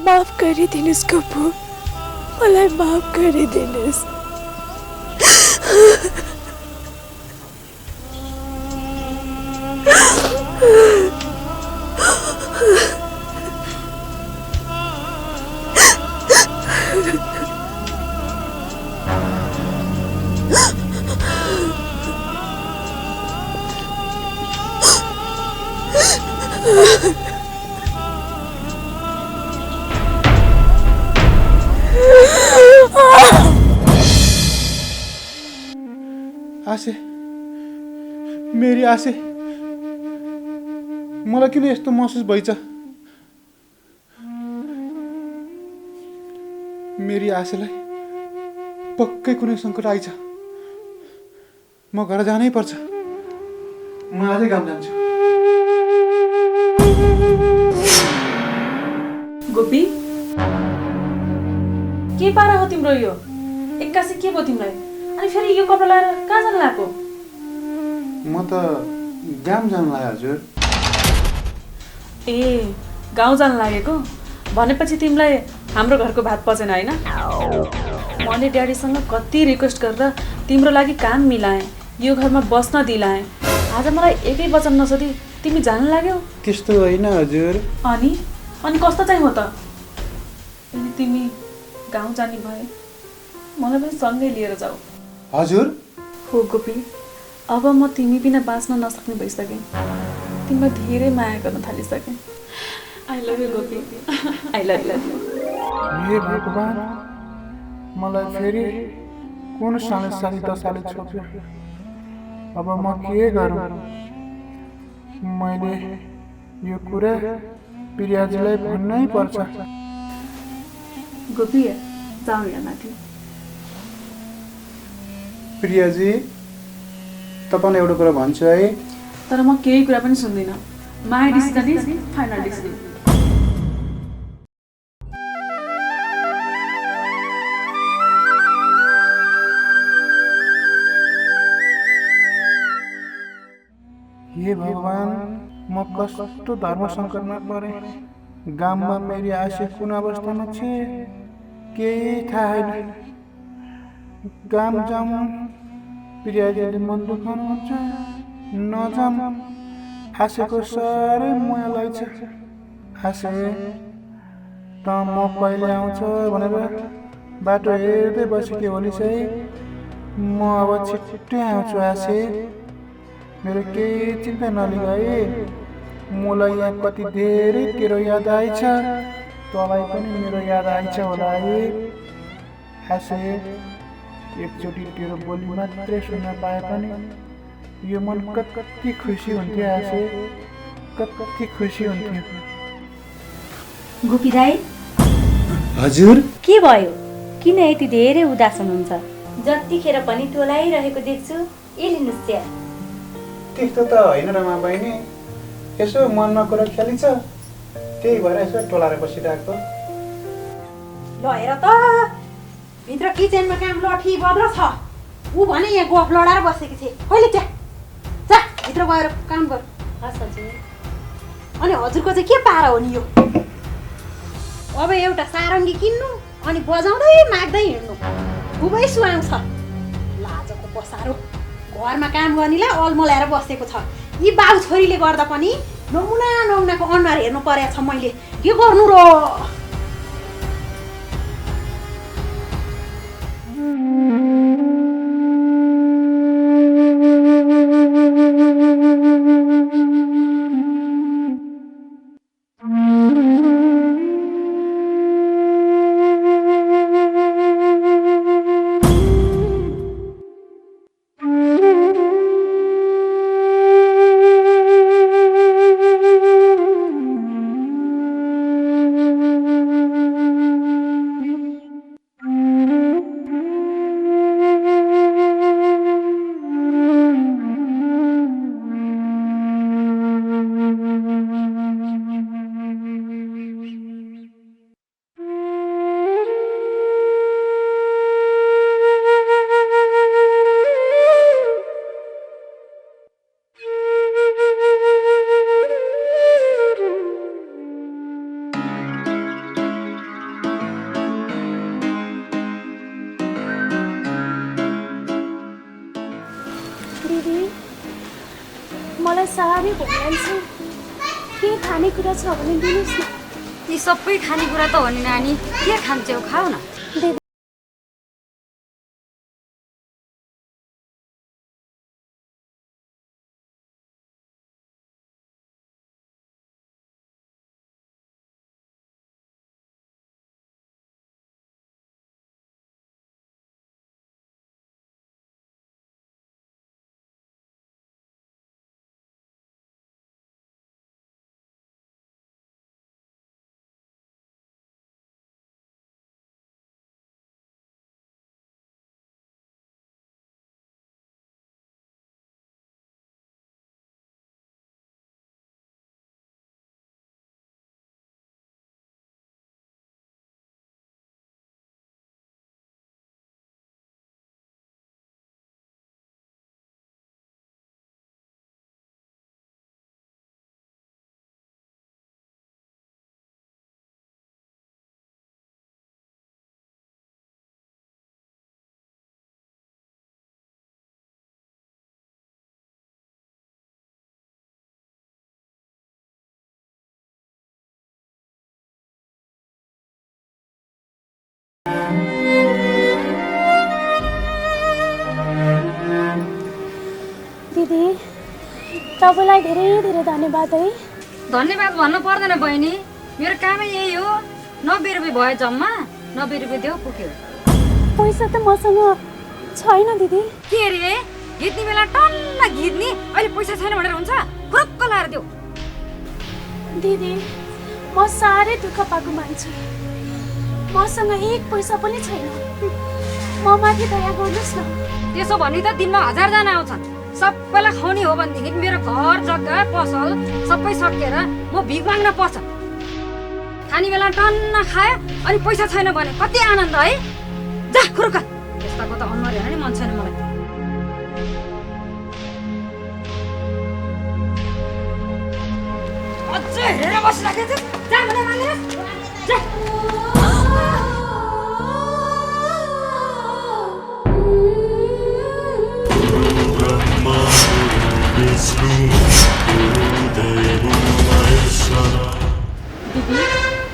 माफ गरिदिनुस् गप्पु, मलाई माफ गरिदिनुस्। आसे, मेरी आसे, मलाई किन यस्तो महसुस भइछ? मेरी आसेलाई पक्कै कुनै सङ्कट आइछ। म घर जानै पर्छ। म आजै गाउँ जान्छु। गोपी, के पारा हो तिम्रो यो? एक्कासी के भयो तिमीलाई? अनि फेरि यो कपडा लगाएर कहाँ जान लागेको? म त गाउँ जान लाग्यो हजुर। ए, गाउँ जान लागेको भनेपछि तिमीलाई हाम्रो घरको भात पचेन होइन? मैले ड्याडीसँग कति रिक्वेस्ट गरेर तिम्रो लागि काम मिलाएँ, यो घरमा बस्न दिलाएँ। आज मलाई एकै वचन नसोधी तिमी जान लाग्यौ? त्यस्तो होइन हजुर। अनि कस्तो चाहिँ हो त? यदि तिमी गाउँ जाने भए मलाई पनि सँगै लिएर जाऊ। हजुर? हो गोपी, अब म तिमी बिना बाँच्न नसक्ने भइसकेँ। तिमीलाई धेरै माया गर्न थालिसकेँ। I love you Gopi, I love you. हे भगवान, मलाई फेरि कुन सानो दशाले छोप्यो? अब म के गरौँ? मैले यो कुरा प्रियाजीलाई भन्नै पर्छ। गोपी, जाऊ यहाँ माथि। प्रियाजी, तपाईँलाई एउटा कुरा भन्छु है। तर म केही कुरा पनि सुन्दिनँ। My decision is final decision. हे भगवान, म कस्तो धर्म सङ्कटमा परेँ। गाउँमा मेरी आशा कुन अवस्थामा छे केही थाहा छैन। गाउँ जाउँ, प्रियाजीले मन दुखाउनुहुन्छ। नजाउँ, आशाको साह्रै माया लाग्छ। आशा, त म कहिले आउँछ भनेर बाटो हेर्दै बसेको होलिस् है। म अब छिट्टै आउँछु आशा। मेरो केही चिन्ता नलिग है। मलाई यहाँ कति धेरै तेरो याद आइछ। तँलाई पनि मेरो याद आइछ होला है आशा। एकचोटि तेरो बोली मात्रै सुन्न पाए पनि यो मन कति खुसी हुन्थ्यो आशा, कति खुसी हुन्थ्यो। गोपी दाइ, हजुर? के भयो? किन यति धेरै उदास हुनुहुन्छ? जतिखेर पनि टोलाइरहेको देख्छु। ए लिनुहोस् चिया। त्यस्तो त होइन रमा बहिनी, यसो मनमा कुरा खेलिन्छ, त्यही भएर यसो टोलाएर बसिरहेको। ल हेर त, भित्र किचनमा काम लठी बद्र छ। ऊ भने यहाँ गफ लडाएर बसेकी थिए। कहिले जा जा भित्र गएर काम गर। हस् हजुर। अनि हजुरको चाहिँ के पारा हो नि यो? अब एउटा सारङ्गी किन्नु अनि बजाउँदै माग्दै हिँड्नु, खुबै सुहाउँछ। लाजको बसारो, घरमा काम गर्नेलाई अल्मल्याएर बसेको छ। यी बाउ छोरीले गर्दा पनि नमुना नमुनाको अनुहार हेर्नु परेको छ। मैले के गर्नु र? दिदी मलाई साह्रै भोक लाग्छ के खानेकुरा छ भने दिनुहोस् न यी सबै खानेकुरा त हो नि नानी के खान्छौ खाऊ न दिदी दिदी तपाईँलाई धेरै धेरै धन्यवाद है धन्यवाद भन्नु पर्दैन बहिनी मेरो कामै यही हो 90 रुपियाँ भयो जम्मा 90 रुपियाँ देऊ पुग्यो पैसा त मसँग छैन दिदी के रे गीत्ने बेला टन्न गीत्ने अहिले पैसा छैन भनेर हुन्छ खुरुक्क लाएर देऊ दिदी म साह्रै दुःख पाएको मान्छे मसँग एक पैसा पनि छैन म माथि दया गर्नुहोस् न त्यसो भने त दिनमा 1000 जना आउँछन् सबैलाई खुवाउने हो भनेदेखि मेरो घर जग्गा पसल सबै सकेर म भिख माग्न पर्छ खाने बेला टन्न खायो अनि पैसा छैन भने कति आनन्द है जा खुरुक्क त्यस्ताको त अनुहार हेर्न नि मन छैन मलाई अझै हेरेर बसिराखेको छु जा भने माग्नुहोस् जा दिदी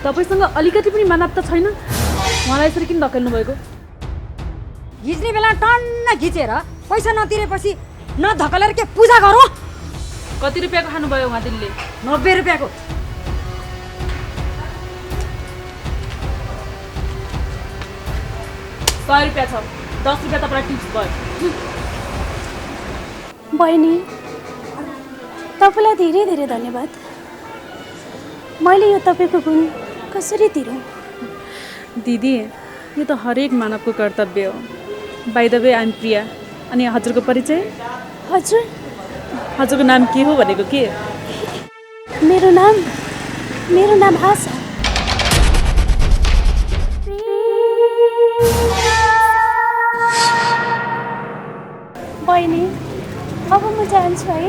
तपाईँसँग अलिकति पनि मानवता छैन मलाई यसरी किन धकेल्नु भएको घिच्ने बेला टन्न घिचेर पैसा नतिरेपछि नधकलेर के पूजा गरौँ कति रुपियाँको खानुभयो उहाँ दिनले 90 रुपियाँको 100 रुपियाँ छ 10 रुपियाँ तपाईँलाई टिप्स भयो बहिनी तपाईँलाई धेरै धेरै धन्यवाद मैले यो तपाईँको गुण कसरी तिरौँ दिदी यो त हरेक मानवको कर्तव्य हो बाइ द वे आइम प्रिया अनि हजुरको परिचय हजुर हजुरको नाम के हो भनेको के मेरो नाम आशा बहिनी अब म जान्छु है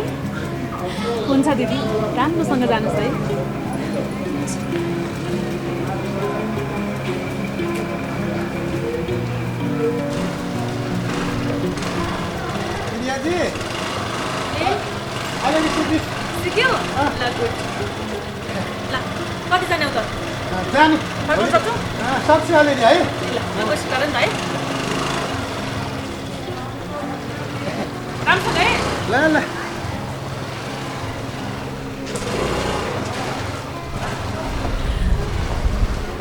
हुन्छ दिदी राम्रोसँग जानुहोस् है प्रियाजी अलिअलि सिक्यो सिक्यो ल गुड ल कति जाने हो त जाने फर्काउन सक्छौ सक्छु अलिअलि है ल म कोसिस गर नि त है राम्रोसँग है ल ल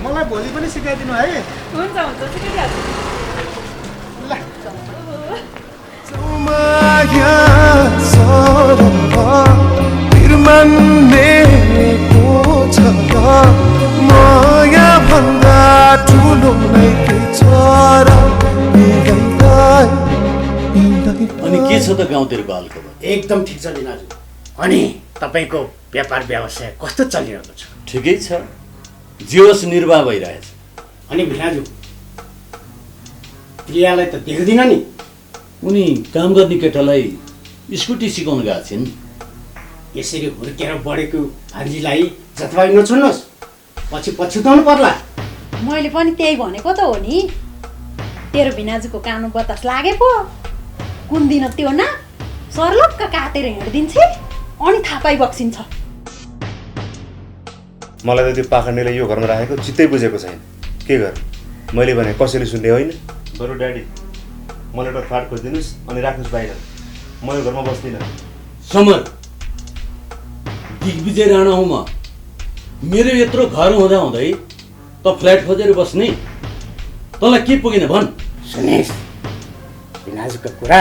मलाई भोलि पनि सिकाइदिनु है हुन्छ हुन्छ सिकाइदिहाल्छु ल माया सरह बिर्मान्नेको छ माया भन्दा ठुलो नै के छ र अनि के छ त गाउँतिरको हालखबर एकदम ठिक छ दिनाजु अनि तपाईँको व्यापार व्यवसाय कस्तो चलिरहेको छ ठिकै छ जीवस निर्वाह भइरहेछ अनि भिनाजु प्रियालाई त देख्दिनँ नि उनी काम गर्ने केटालाई स्कुटी सिकाउन गएको छिन् यसरी हुर्केर बढेको भान्जीलाई जथाभावी नछोड्नुहोस् पछि पछुताउनु पर्ला मैले पनि त्यही भनेको त हो नि तेरो भिनाजुको कानो बतास लागे पो कुन दिन त्यो न सर्लक्क काटेर हिँडिदिन्छ अनि थाहा पाइ बक्सिन्छ। मलाई त त्यो पाखण्डीले यो घरमा राखेको चित्तै बुझेको छैन। के गर मैले भने कसैले सुन्ने होइन। बरु ड्याडी मलाई एउटा फ्ल्याट खोजिदिनुहोस् अनि राख्नुहोस् बाहिर। म यो घरमा बस्दिनँ। समर दिग्विजय राणा हूँ म। मेरो यत्रो घर हुँदा हुँदै त फ्ल्याट खोजेर बस्ने? तँलाई के पुगेन भन्? सुनेश, बिनाजुको कुरा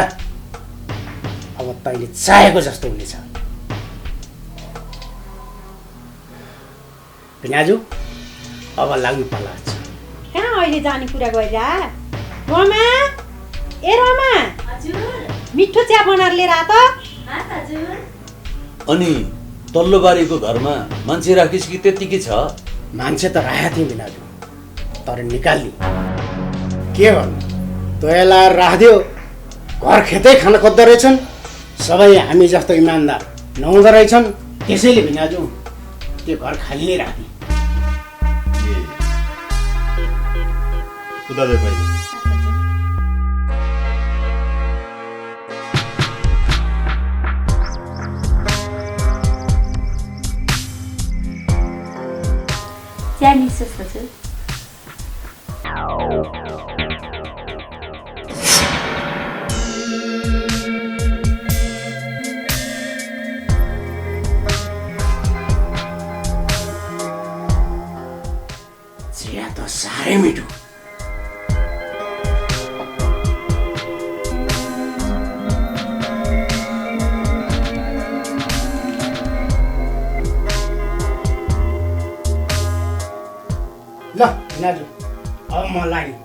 अब तैँले चाहेको जस्तो हुनेछ। बिनाजु अब लाग्नु पर्ला। कहाँ अहिले जाने कुरा गरिरा? रोमा, ए रोमा, मिठो चिया बनाएर लिएर आ त। अनि तल्लो बारीको घरमा मान्छे राखिस् कि त्यत्तिकै छ? मान्छे त राखेको थिएँ बिनाजु, तर निकाल्ने के गर्नु? तोया लाएर राखिदियो। घर खेतै खान खोज्दो रहेछन्। सबै हामी जस्तो इमान्दार नहुँदो रहेछन्। त्यसैले बिनाजु त्यो घर खाली नै राखिदिए। उदाले पहिले चिया निसोस् हजुर। चिया त साह्रै मिठो। ल बिनाजु अब म लाग्यो।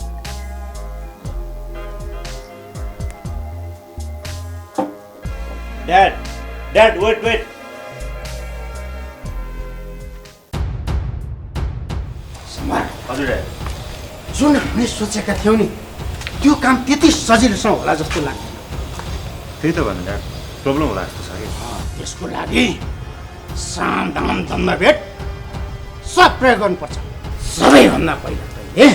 Dad wait. समर, हजुर ड्याड। जुन हामीले सोचेका थियौँ नि त्यो काम त्यति सजिलोसँग होला जस्तो लाग्दैन। त्यही त भन्नु ड्याड, प्रब्लम होला जस्तो छ कि। त्यसको लागि साम दाम दण्ड भेट सब प्रयोग गर्नुपर्छ। सबैभन्दा पहिला तैँले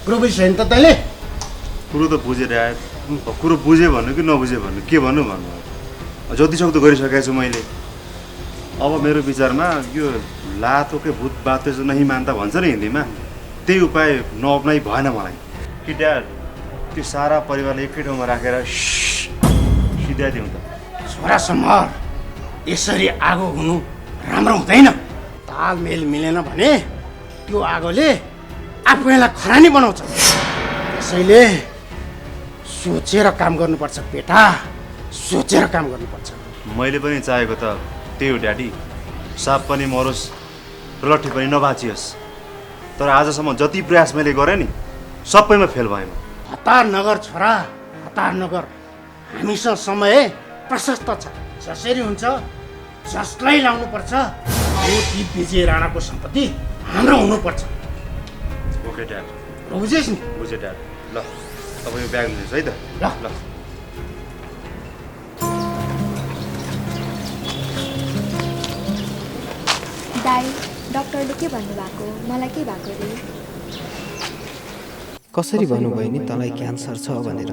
कुरो बुझ्छ नि त तैँले? कुरो त बुझेँ ड्याड। कुरो बुझेँ भन्नु कि नबुझेँ भन्नु, के भन्नु भन्नु। जतिसक्दो गरिसकेको छु मैले। अब मेरो विचारमा यो लातोकै भूत बाते जो नहीं मान्दा भन्छ नि हिन्दीमा, त्यही उपाय नअप्नाइ भएन मलाई। कि ड्याड त्यो सारा परिवारलाई एकै ठाउँमा राखेर सिध्याइदिउँ त। छोरा समर, यसरी आगो हुनु राम्रो हुँदैन। तालमेल मिलेन भने त्यो आगोले आफैलाई खरानी बनाउँछ। त्यसैले सोचेर काम गर्नुपर्छ बेटा, सोचेर काम गर्नुपर्छ। मैले पनि चाहेको त त्यही हो ड्याडी। साप पनि मरोस् र लट्ठी पनि नबाचियोस्। तर आजसम्म जति प्रयास मैले गरेँ नि सबैमा फेल भएँ। हतार नगर छोरा, हतार नगर। हामीसँग समय प्रशस्त छ। जसरी हुन्छ जसलाई लाउनुपर्छ यो दिग्विजय राणाको सम्पत्ति हाम्रो हुनुपर्छ। Okay dad. बुझेस् नि? बुझेँ ड्याड। ल अब यो ब्याग लिनुहोस् है त। ल ल दाइ, डाक्टरले के भन्नुभएको? मलाई के भएको रे? कसरी भन्नुभयो नि तँलाई क्यान्सर छ भनेर।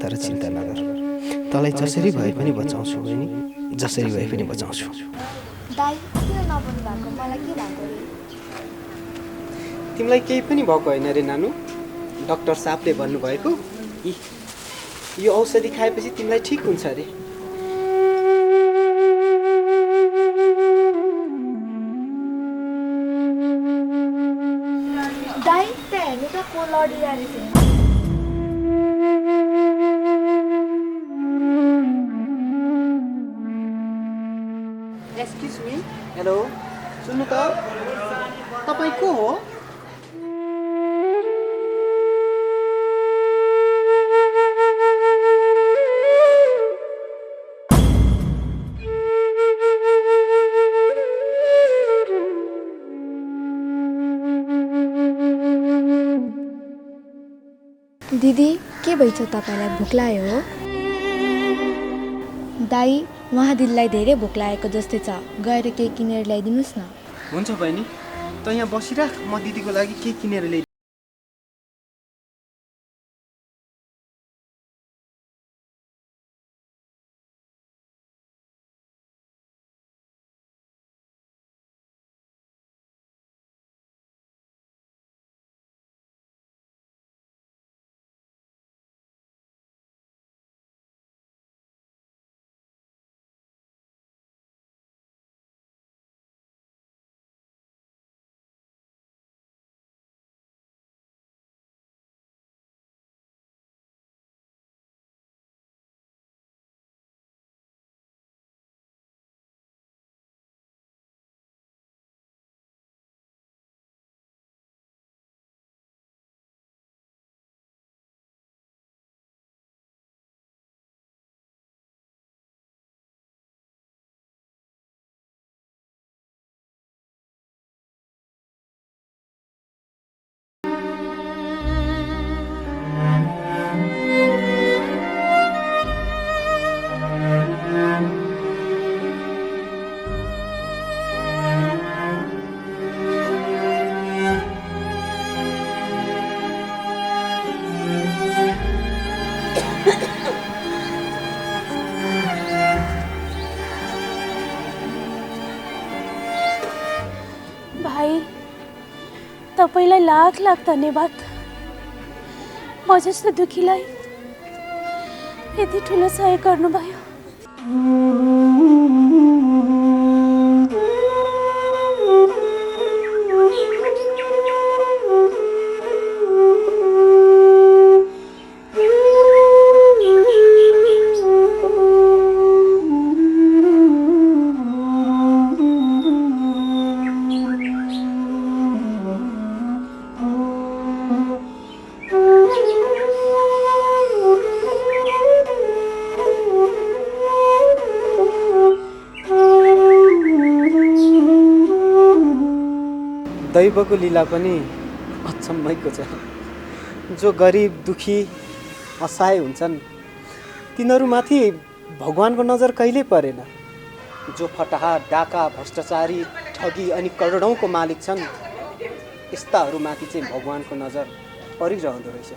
तर चिन्ता नगर, तँलाई जसरी भए पनि बचाउँछु बहिनी, जसरी भए पनि बचाउँछु। दाइ, किन नभन्नुभएको? मलाई के भएको रे? तिमीलाई केही पनि भएको होइन रे नानु। डाक्टर साहबले भन्नुभएको यो औषधि खाएपछि तिमीलाई ठिक हुन्छ अरे। दाइ, त्यहाँ हेर्नु त को लडिरहेको छ। एक्सक्युज मी, हेलो, सुन्नु त, तपाईँ को हो? दिदी के भइछ तपाईँलाई भोक लाग्यो हो? दाई महादिदीलाई धेरै भोक लागेको जस्तै छ, गएर केही किनेर ल्याइदिनुहोस् न। हुन्छ बहिनी, त यहाँ बसिराख, म दिदीको लागि के किनेर ल्याइ। भाइ, तपाईँलाई लाख लाख धन्यवाद। म जस्तो दुखीलाई यति ठुलो सहयोग गर्नुभयो। दैवको लीला पनि अचम्मैको छ। जो गरिब दुखी असहाय हुन्छन् तिनीहरूमाथि भगवानको नजर कहिल्यै परेन। जो फटाहा डाका भ्रष्टाचारी ठगी अनि करोडौँको मालिक छन् यस्ताहरूमाथि चाहिँ भगवानको नजर परिरहँदो रहेछ।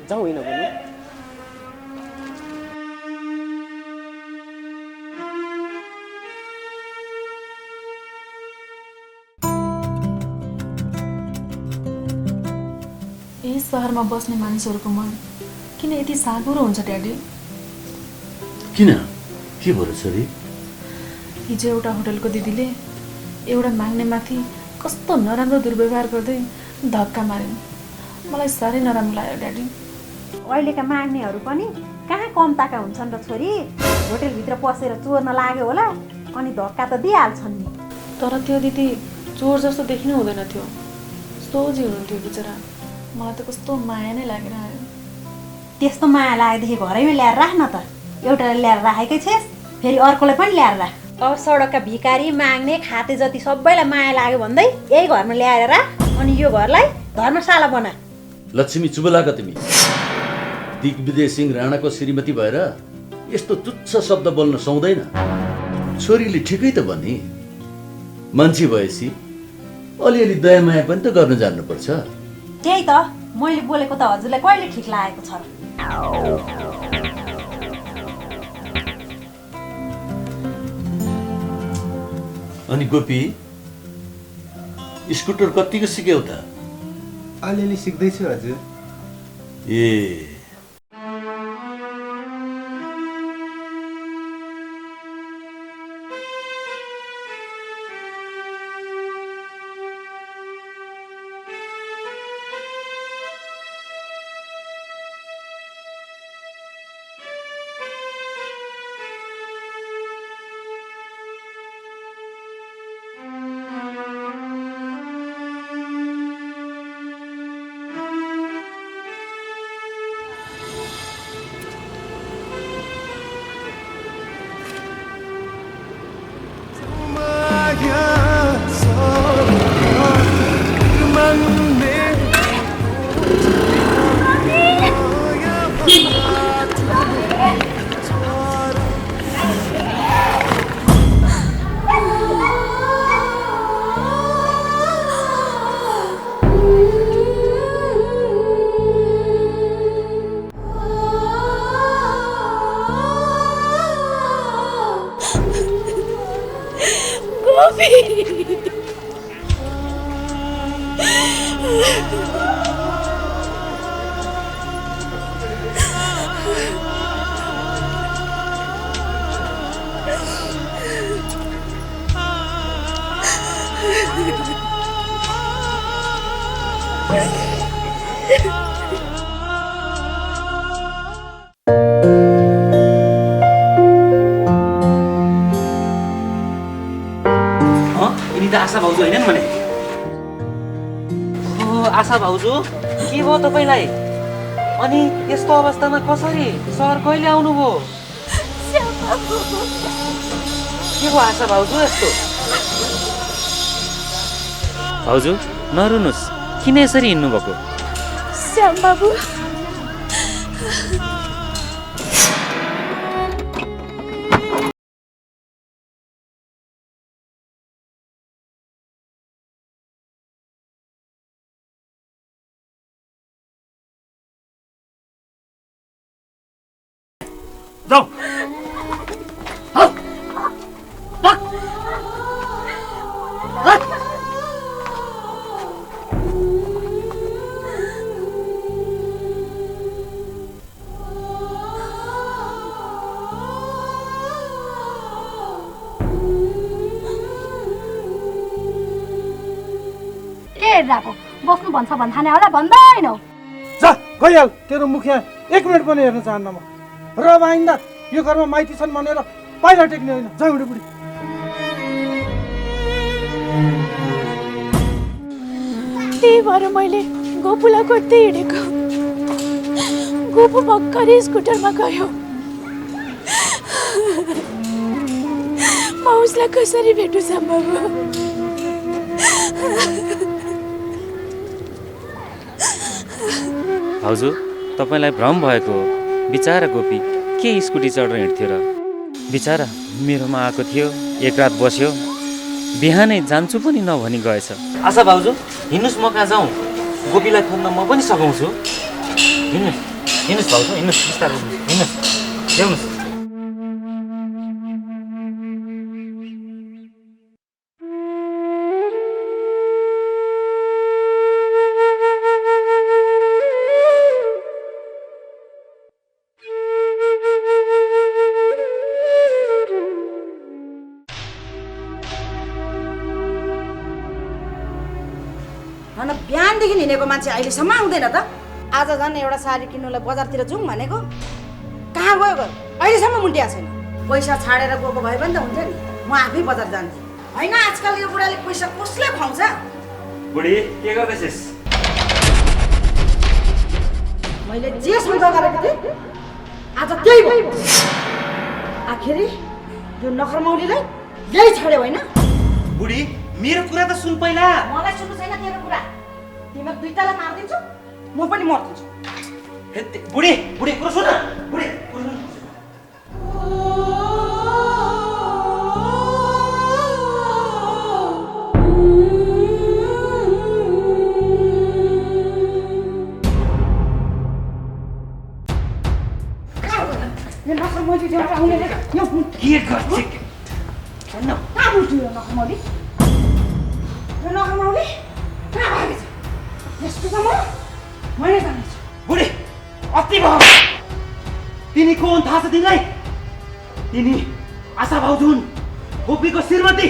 जाउँ होइन भने यही सहरमा बस्ने मानिसहरूको मन किन यति साँघुरो हुन्छ ड्याडी? किन? के भयो छोरी? हिजो एउटा होटलको दिदीले एउटा माग्नेमाथि कस्तो नराम्रो दुर्व्यवहार गर्दै धक्का मारिन्। मलाई साह्रै नराम्रो लाग्यो ड्याडी। अहिलेका माग्नेहरू पनि कहाँ कम्ताका हुन्छन् र छोरी। होटलभित्र पसेर चोर्न लाग्यो होला अनि धक्का त दिइहाल्छन् नि। तर त्यो दिदी चोर जस्तो देखिनु हुँदैन थियो, सोझी हुनुहुन्थ्यो बिचरा। मलाई त कस्तो माया नै लागेर आयो। त्यस्तो माया लागेदेखि घरैमा ल्याएर राख न त। एउटालाई ल्याएर राखेकै छेस्, फेरि अर्कोलाई पनि ल्याएर राख। अब सडकका भिखारी माग्ने खाते जति सबैलाई माया लाग्यो भन्दै यही घरमा ल्याएर राख अनि यो घरलाई धर्मशाला बना। लक्ष्मी चुबलाका तिमी दिग्विजय सिंह राणाको श्रीमती भएर यस्तो तुच्छ शब्द बोल्न सुहाउँदैन। छोरीले ठिकै त भनी, मान्छे भएपछि अलिअलि दया माया पनि त गर्न जान्नुपर्छ। त्यही त मैले बोलेको त हजुरलाई कहिले ठिक लागेको छ र? अनि गोपी स्कुटर कतिको सिक्यौ त? अलिअलि सिक्दैछु हजुर। ए यिनी त आशा भाउजू होइन भने आशा भाउजू के भयो तपाईँलाई अनि यस्तो अवस्थामा कसरी सहर कहिले आउनुभयो के भयो आशा भाउजू यस्तो भाउजू नरुनुहोस् किन यसरी हिँड्नु भएको श्याम बाबु जाऊ ए राको बस्नु भन्छ भन्ठाने होला भन्दैनौ जा गइहाल तेरो मुखिया 1 मिनट पनि हेर्न चाहन्न म र अब आइन्दा यो घरमा माइती छन् भनेर पाइला टेक्ने होइन जा बुढी बुढी त्यही भएर मैले गोपुलाई खोज्दै हिँडेको गोपु भर्खरै स्कुटरमा गयो म उसलाई कसरी भेटु सम्भव भाउजू तपाईँलाई भ्रम भएको हो बिचारा गोपी के स्कुटी चढेर हिँड्थ्यो र बिचारा मेरोमा आएको थियो एक रात बस्यो बिहानै जान्छु पनि नभनी गएछ आशा भाउजू हिँड्नुहोस् म कहाँ जाउँ गोपीलाई खोज्न म पनि सघाउँछु हिँड्नुहोस् भाउजू हिँड्नुहोस् बिस्तारै हिँड्नुहोस् ल्याउनुहोस् बिहानदेखि हिँडेको मान्छे अहिलेसम्म आउँदैन त आज झन् एउटा साडी किन्नुलाई बजारतिर जाउँ भनेको कहाँ गयो अहिलेसम्म मुन्टिया छैन पैसा छाडेर गएको भए पनि त हुन्थ्यो नि म आफै बजार जान्थेँ होइन आजकल यो बुढाले पैसा कसलाई खुवाउँछ बुढी के गर्दैछस् मैले जे शङ्का गरेको थिएँ आज त्यही भयो आखिरी यो नखरमौलीलाई यही छाड्यो होइन बुढी मेरो कुरा त सुन पहिला मलाई सुन्नु छैन तेरो कुरा तिमी दुईटालाई मारिदिन्छु म पनि मर्दिन्छु बुढी बुढी कुरा सुन बुढी के गर्छ कहाँ बुझ्यो यो नखरमौली कहाँ भागेछ यसको त मैले जानेछु बुढी अति भयो तिनी को हुन् थाहा छ तिमीलाई तिनी आशा भाउजू हुन् गोपीको श्रीमती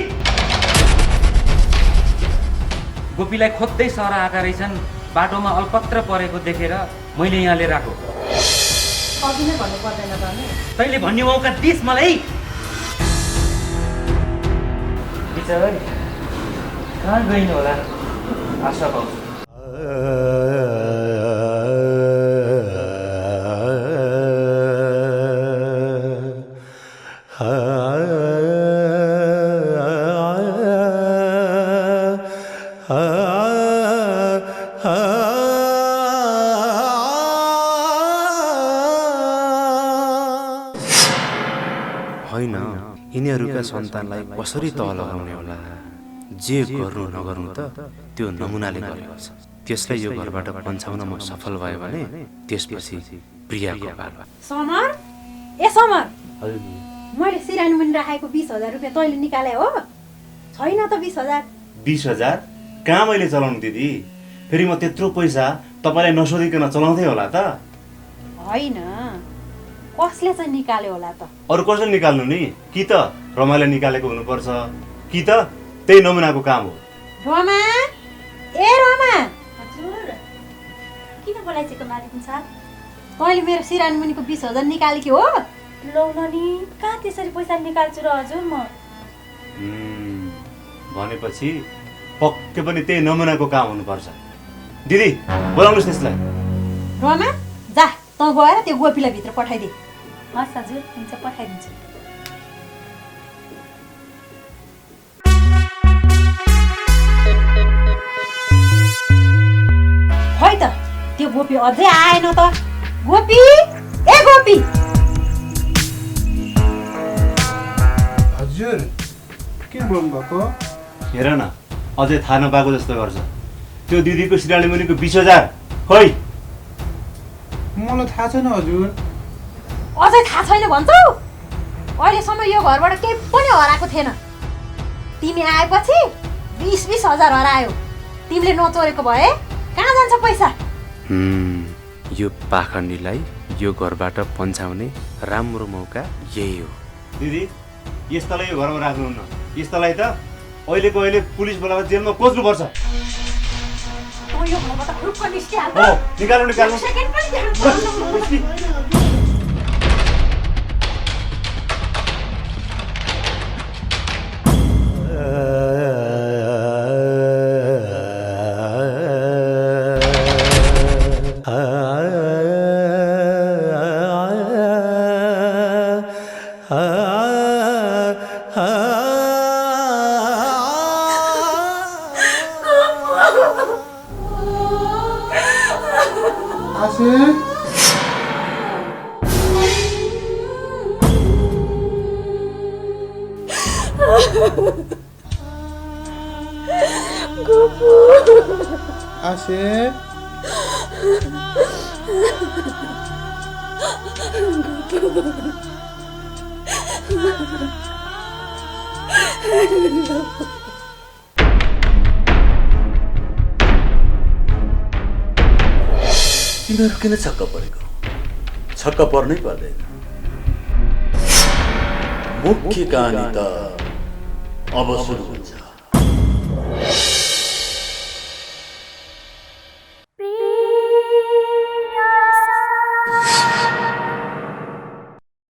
गोपीलाई खोज्दै सहर आएका रहेछन् बाटोमा अल्पत्र परेको देखेर मैले यहाँ लिएर आएको अघि नै भन्नु पर्दैन त नि तैँले भन्ने मौका दिस् मलाई बिचारी कहाँ गइन् होला आशा भाउजू होइन यिनीहरूका सन्तानलाई कसरी तह लगाउने होला जे गर्नु नगर्नु त त्यो नमुनाले गरेको छ त्यसलाई यो घरबाट पन्छाउन म सफल भयो भने त्यसपछि प्रियाको बाल समर ए समर मैले सिरानी मुनि राखेको 20,000 रुपियाँ तैँले निकाले हो छैन त 20,000। 20,000 कहाँ मैले चलाउनु दिदी? फेरि म त्यत्रो पैसा तपाईँलाई नसोधिकन चलाउँदै होला त? होइन, कसले चाहिँ निकाल्यो होला त? अरू कसले निकाल्नु नि? कि त रमाले निकालेको हुनुपर्छ, कि त त्यही नमुनाको काम हो। रमा, ए रमा, हजुर किन बोलाइसकेको मालिक साहब? तैँले मेरो सिरानी मुनिको 20,000 निकालेकी हो? लौ नि, कहाँ त्यसरी पैसा निकाल्छु र हजुर म? भनेपछि पक्कै पनि त्यही नमुनाको काम हुनुपर्छ। दिदी बोलाउनुहोस् त्यसलाई। रमा, जा तँ गएर त्यो गोपीलाई भित्र पठाइदे। हस् हजुर, हुन्छ पठाइदिन्छु। खै त त्यो गोपी अझै आएन त। गोपी, ए गोपी। हजुर के बोल्नुभएको? हेर न, अझै थाहा नपाएको जस्तो गर्छ। त्यो दिदीको सिरानी मुनिको 20,000 खै? मलाई थाहा छैन हजुर। अझै थाहा छैन भन्छौ? अहिलेसम्म यो घरबाट केही पनि हराएको थिएन। तिमी आएपछि 20,000 हरायो। तिमीले नचोरेको भए कहाँ जान्छ पैसा? यो पाखण्डीलाई यो घरबाट पन्छाउने राम्रो मौका यही हो। दिदी यस्तालाई यो घरमा राख्नुहुन्न। यस्तालाई त अहिलेको अहिले पुलिस बोलाएर जेलमा कोच्नुपर्छ। तँ यो घरबाट खुर्क निस्किहाल। हो, निकाल्नु निकाल्नु। सेकेन्ड पनि देख्नु। आसे तिमीहरू किन छक्क परेको? छक्क पर्नै पर्दैन। मुख्य कहानी त अब सुरु हुन्छ।